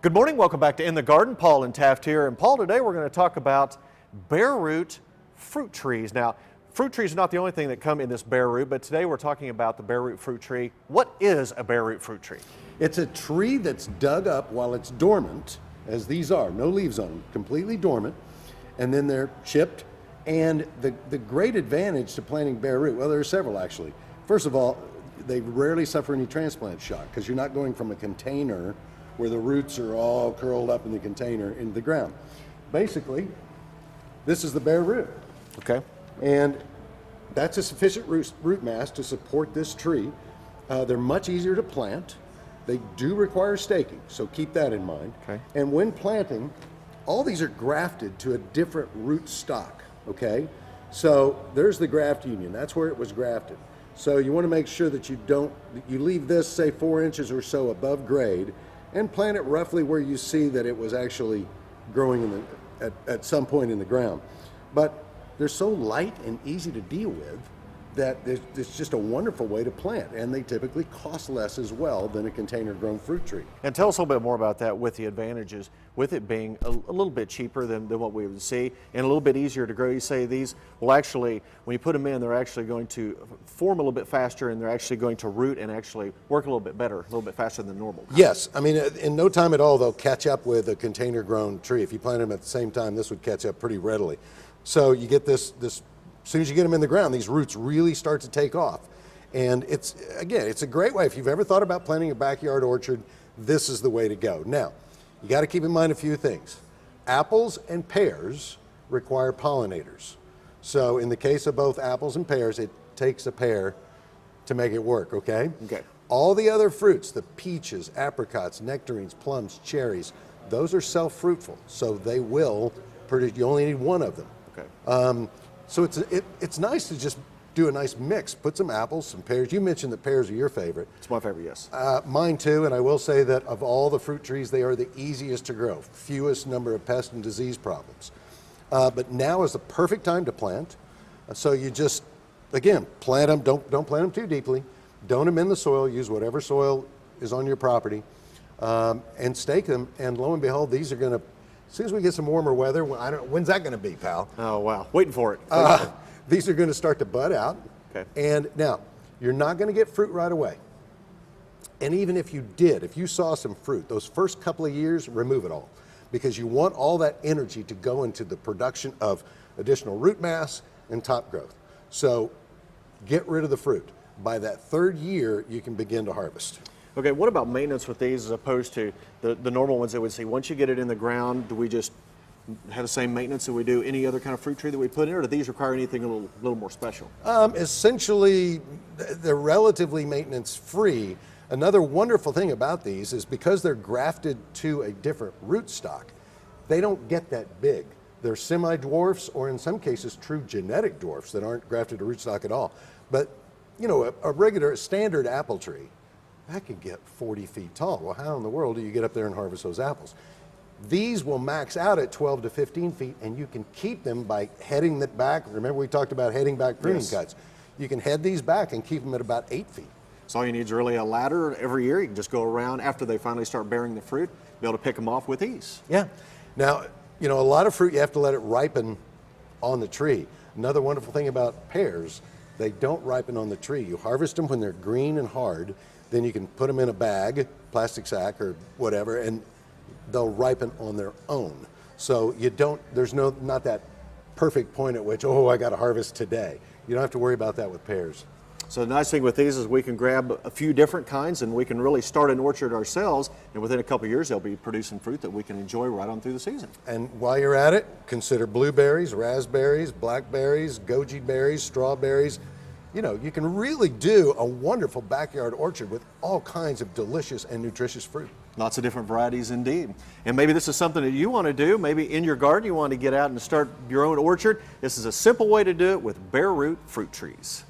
Good morning, welcome back to In the Garden. Paul and Taft here. And Paul, today we're going to talk about bare root fruit trees. Now, fruit trees are not the only thing that come in this bare root, but today we're talking about the bare root fruit tree. What is a bare root fruit tree? It's a tree that's dug up while it's dormant, as these are, no leaves on them, completely dormant, and then they're chipped. And the great advantage to planting bare root, well, there are several actually. First of all, they rarely suffer any transplant shock because you're not going from a container where the roots are all curled up in the container into the ground. Basically, this is the bare root. Okay. And that's a sufficient root mass to support this tree. They're much easier to plant. They do require staking, so keep that in mind. Okay. And when planting, all these are grafted to a different root stock, okay? So there's the graft union, that's where it was grafted. So you want to make sure that you leave this, say 4 inches or so above grade, and plant it roughly where you see that it was actually growing at some point in the ground. But they're so light and easy to deal with that it's just a wonderful way to plant, and they typically cost less as well than a container grown fruit tree. And tell us a little bit more about that with the advantages, with it being a little bit cheaper than what we would see and a little bit easier to grow. You say these will actually, when you put them in, they're actually going to form a little bit faster, and they're actually going to root and actually work a little bit better, a little bit faster than normal. Yes, I mean, in no time at all, they'll catch up with a container grown tree. If you plant them at the same time, this would catch up pretty readily. So you get this as soon as you get them in the ground, these roots really start to take off. And it's a great way. If you've ever thought about planting a backyard orchard, this is the way to go. Now, you got to keep in mind a few things. Apples and pears require pollinators. So in the case of both apples and pears, it takes a pear to make it work, okay? Okay. All the other fruits, the peaches, apricots, nectarines, plums, cherries, those are self-fruitful. So they will produce, you only need one of them. Okay. So it's nice to just do a nice mix. Put some apples, some pears. You mentioned that pears are your favorite. It's my favorite, yes. Mine too, and I will say that of all the fruit trees, they are the easiest to grow, fewest number of pest and disease problems. But now is the perfect time to plant. So you just, again, plant them. Don't plant them too deeply. Don't them in the soil. Use whatever soil is on your property, and stake them. And lo and behold, these are going to. As soon as we get some warmer weather, when's that going to be, pal? Oh, wow. Waiting for it. These are going to start to bud out. Okay. And now, you're not going to get fruit right away. And even if you did, if you saw some fruit, those first couple of years, remove it all. Because you want all that energy to go into the production of additional root mass and top growth. So get rid of the fruit. By that third year, you can begin to harvest. Okay, what about maintenance with these as opposed to the normal ones that we see? Once you get it in the ground, do we just have the same maintenance that we do any other kind of fruit tree that we put in, or do these require anything a little more special? Essentially, they're relatively maintenance free. Another wonderful thing about these is because they're grafted to a different root stock, they don't get that big. They're semi-dwarfs, or in some cases, true genetic dwarfs that aren't grafted to root stock at all. But, you know, a regular standard apple tree, that could get 40 feet tall. Well, how in the world do you get up there and harvest those apples? These will max out at 12 to 15 feet, and you can keep them by heading that back. Remember we talked about heading back pruning cuts. You can head these back and keep them at about 8 feet. So all you need is really a ladder every year. You can just go around after they finally start bearing the fruit, be able to pick them off with ease. Yeah. Now, you know, a lot of fruit, you have to let it ripen on the tree. Another wonderful thing about pears, they don't ripen on the tree. You harvest them when they're green and hard. Then you can put them in a bag, plastic sack or whatever, and they'll ripen on their own. So there's not that perfect point at which, oh, I got to harvest today. You don't have to worry about that with pears. So the nice thing with these is we can grab a few different kinds and we can really start an orchard ourselves, and within a couple of years they'll be producing fruit that we can enjoy right on through the season. And while you're at it, consider blueberries, raspberries, blackberries, goji berries, strawberries. You know, you can really do a wonderful backyard orchard with all kinds of delicious and nutritious fruit. Lots of different varieties indeed. And maybe this is something that you want to do. Maybe in your garden you want to get out and start your own orchard. This is a simple way to do it with bare root fruit trees.